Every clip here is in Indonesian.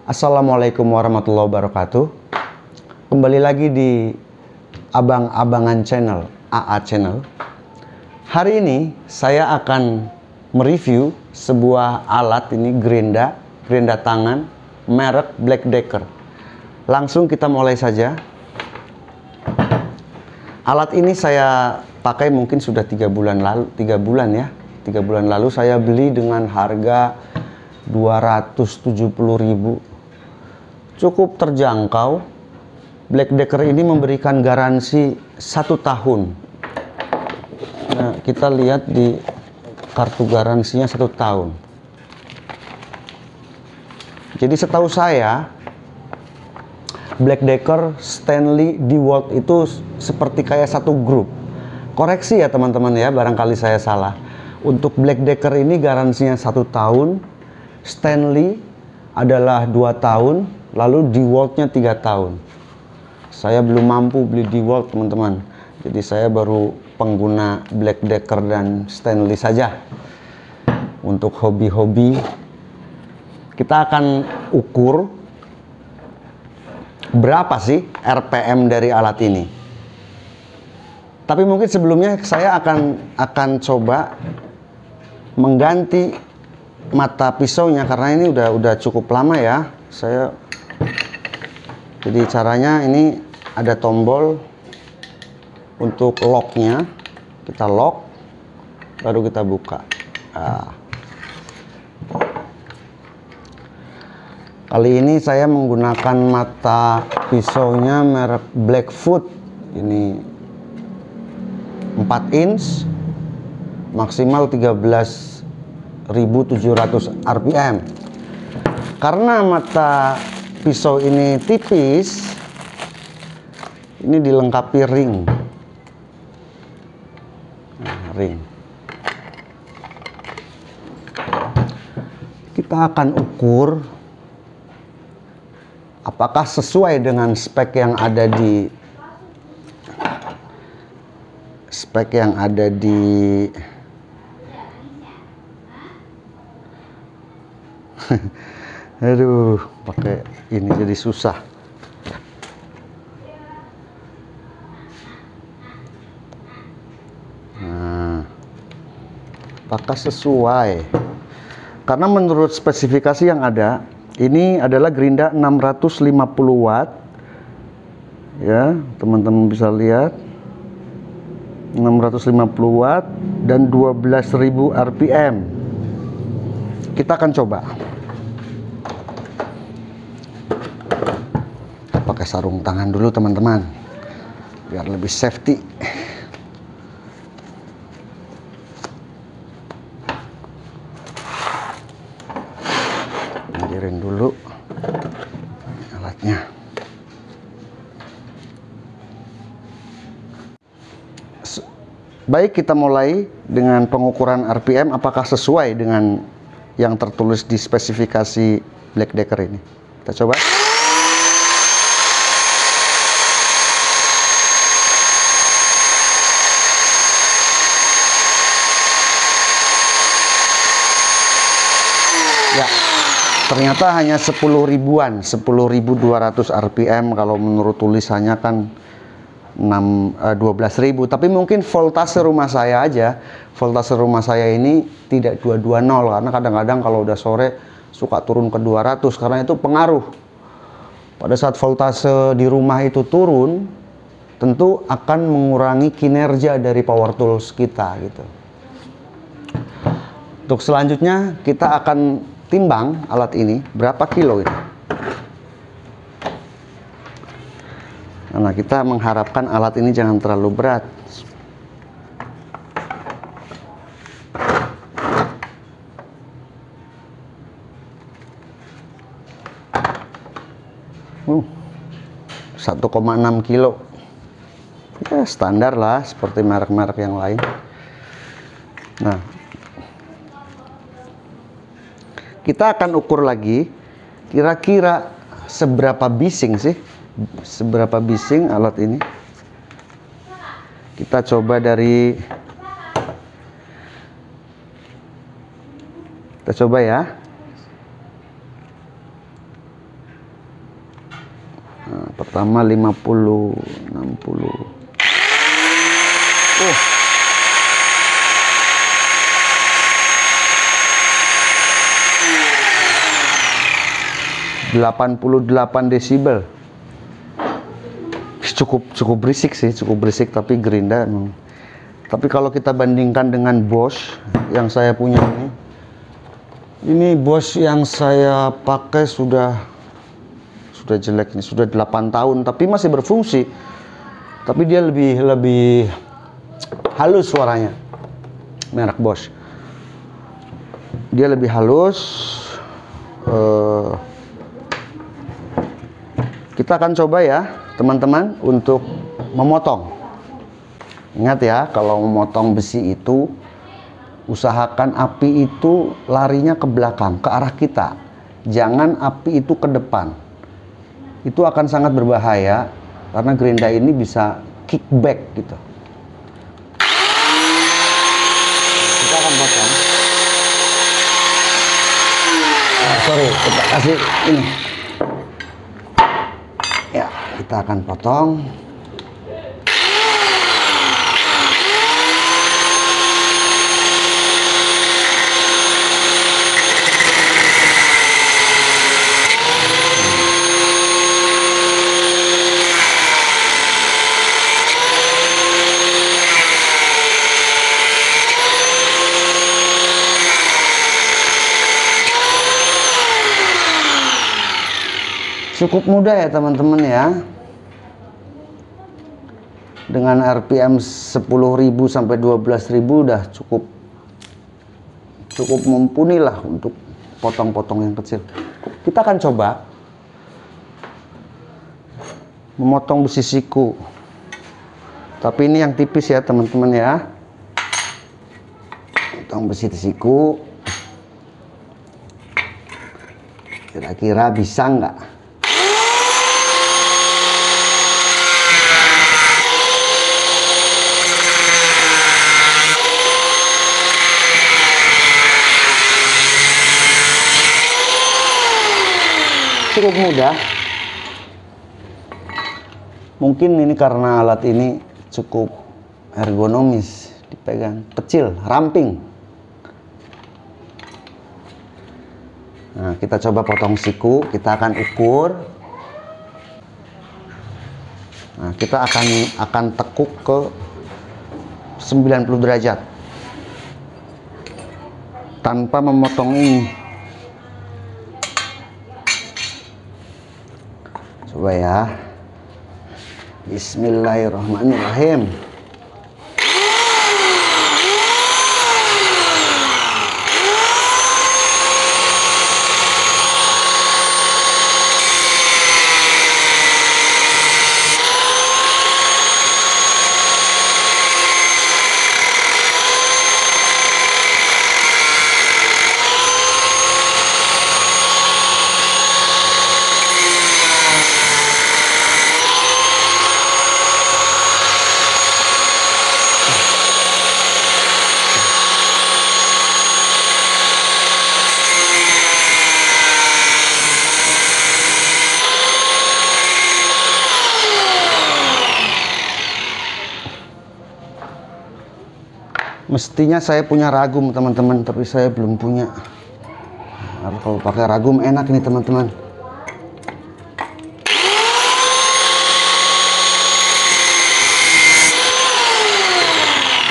Assalamualaikum warahmatullahi wabarakatuh. Kembali lagi di Abang-Abangan Channel, AA Channel. Hari ini saya akan mereview sebuah alat ini, gerinda tangan merek Black Decker. Langsung kita mulai saja. Alat ini saya pakai mungkin sudah 3 bulan lalu, 3 bulan lalu saya beli dengan harga 270.000. Cukup terjangkau. Black Decker ini memberikan garansi 1 tahun. Nah, kita lihat di kartu garansinya 1 tahun. Jadi setahu saya Black Decker, Stanley, DeWalt itu seperti kayak satu grup. Koreksi ya teman-teman ya, barangkali saya salah. Untuk Black Decker ini garansinya 1 tahun, Stanley adalah 2 tahun, lalu DeWalt-nya 3 tahun. Saya belum mampu beli DeWalt teman-teman, jadi saya baru pengguna Black Decker dan Stanley saja. Untuk hobi-hobi, kita akan ukur berapa sih RPM dari alat ini. Tapi mungkin sebelumnya saya akan coba mengganti mata pisaunya, karena ini udah cukup lama ya. Jadi caranya ini ada tombol untuk locknya, kita lock baru kita buka. Nah, kali ini saya menggunakan mata pisaunya merek Blackfoot, ini 4 inch, maksimal 13.700 RPM. Karena mata pisau ini tipis, ini dilengkapi ring. Nah, ring. Kita akan ukur apakah sesuai dengan spek yang ada di aduh, pakai ini jadi susah. Nah, apakah sesuai? Karena menurut spesifikasi yang ada, ini adalah gerinda 650 watt. Ya, teman-teman bisa lihat. 650 watt dan 12.000 RPM. Kita akan coba. Pakai sarung tangan dulu teman-teman, biar lebih safety. Anggirin dulu alatnya. Baik, kita mulai dengan pengukuran RPM. Apakah sesuai dengan yang tertulis di spesifikasi Black Decker ini? Kita coba. Ya, ternyata hanya 10 ribuan, 10.200 RPM. Kalau menurut tulisannya kan 12.000. Tapi mungkin voltase rumah saya aja, voltase rumah saya ini tidak 220, karena kadang-kadang kalau udah sore suka turun ke 200, karena itu pengaruh. Pada saat voltase di rumah itu turun, tentu akan mengurangi kinerja dari power tools kita gitu. Untuk selanjutnya kita akan timbang alat ini berapa kilo ini. Nah, kita mengharapkan alat ini jangan terlalu berat. Uh, 1,6 kilo. Ya, standar lah seperti merek-merek yang lain. Nah, kita akan ukur lagi kira-kira seberapa bising sih, seberapa bising alat ini. Kita coba kita coba ya. Pertama 50, 60. Oh. 88 desibel. Cukup berisik sih, cukup berisik, tapi gerinda emang. Tapi kalau kita bandingkan dengan Bosch yang saya punya ini Bosch yang saya pakai sudah jelek nih, sudah 8 tahun tapi masih berfungsi. Tapi dia lebih halus suaranya. Merek Bosch. Dia lebih halus. Kita akan coba ya, teman-teman, untuk memotong. Ingat ya, kalau memotong besi itu usahakan api itu larinya ke belakang, ke arah kita. Jangan api itu ke depan. Itu akan sangat berbahaya karena gerinda ini bisa kickback gitu. Kita akan potong. Sorry, kita kasih ini. Ya, kita akan potong. Cukup mudah ya teman-teman ya. Dengan RPM 10.000 sampai 12.000 udah cukup mumpuni lah untuk potong-potong yang kecil. Kita akan coba memotong besi siku. Tapi ini yang tipis ya teman-teman ya. Potong besi siku. Kira-kira bisa nggak? Cukup mudah. Mungkin ini karena alat ini cukup ergonomis dipegang, kecil, ramping. Nah, kita coba potong siku, kita akan ukur. Nah, kita akan tekuk ke 90 derajat tanpa memotong ini. Coba ya. Bismillahirrahmanirrahim. Mestinya saya punya ragum teman-teman, tapi saya belum punya. Harus kalau pakai ragum enak ini teman-teman.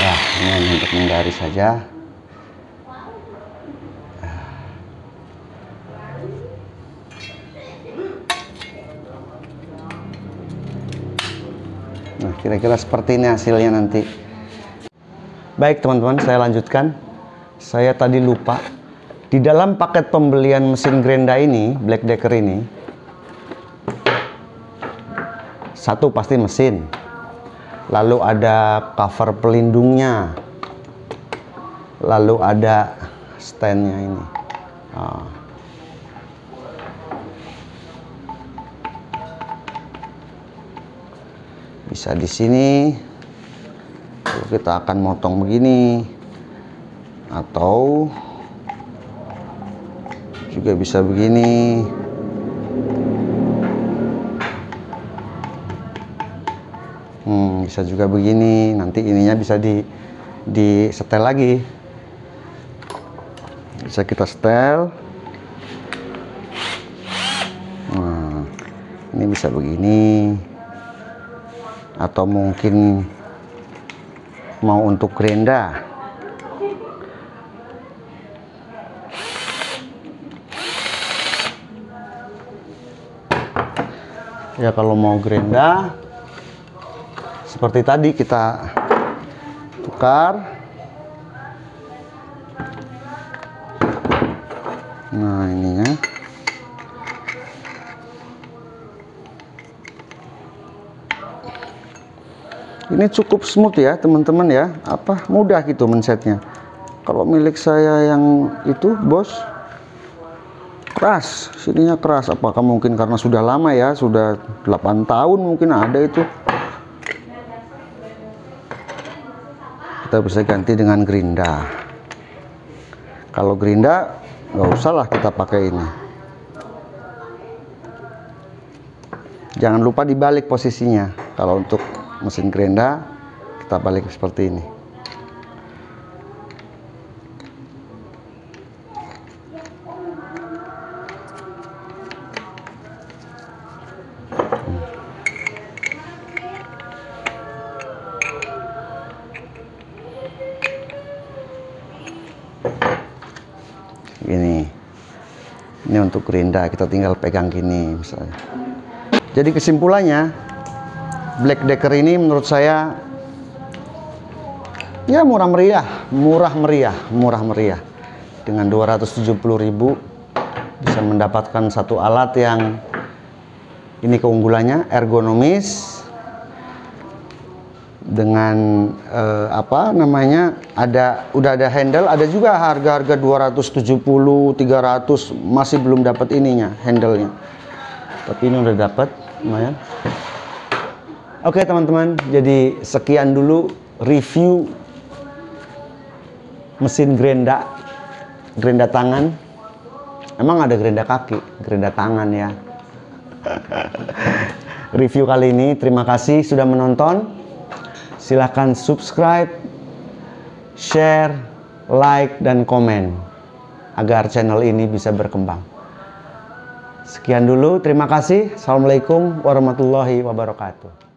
Ya, ini untuk menghindari saja. Nah, kira-kira seperti ini hasilnya nanti. Baik teman-teman, saya lanjutkan. Saya tadi lupa. Di dalam paket pembelian mesin gerinda ini, Black Decker ini, satu pasti mesin. Lalu ada cover pelindungnya. Lalu ada standnya ini. Nah. Bisa di sini. Kita akan motong begini, atau juga bisa begini. Bisa juga begini, nanti ininya bisa di setel lagi, bisa kita setel. Nah, ini bisa begini, atau mungkin mau untuk gerinda. Ya kalau mau gerinda seperti tadi, kita tukar. Nah, ininya ini cukup smooth ya teman-teman ya, mudah gitu men-setnya. Kalau milik saya yang itu, bos, keras, sininya keras. Apakah mungkin karena sudah lama ya, sudah 8 tahun mungkin ada itu. Kita bisa ganti dengan gerinda. Kalau gerinda nggak usah lah kita pakai ini. Jangan lupa dibalik posisinya. Kalau untuk mesin gerinda kita balik seperti ini. Ini untuk gerinda, kita tinggal pegang gini misalnya. Jadi kesimpulannya, Black Decker ini menurut saya ya murah meriah. Dengan 270.000 bisa mendapatkan satu alat yang ini keunggulannya ergonomis, dengan udah ada handle. Ada juga harga-harga 270, 300 masih belum dapat ininya, handle-nya. Tapi ini udah dapat, lumayan. Oke teman-teman, jadi sekian dulu review mesin gerinda tangan. Emang ada gerinda kaki, gerinda tangan ya. Review kali ini, terima kasih sudah menonton. Silahkan subscribe, share, like, dan komen agar channel ini bisa berkembang. Sekian dulu, terima kasih. Assalamualaikum warahmatullahi wabarakatuh.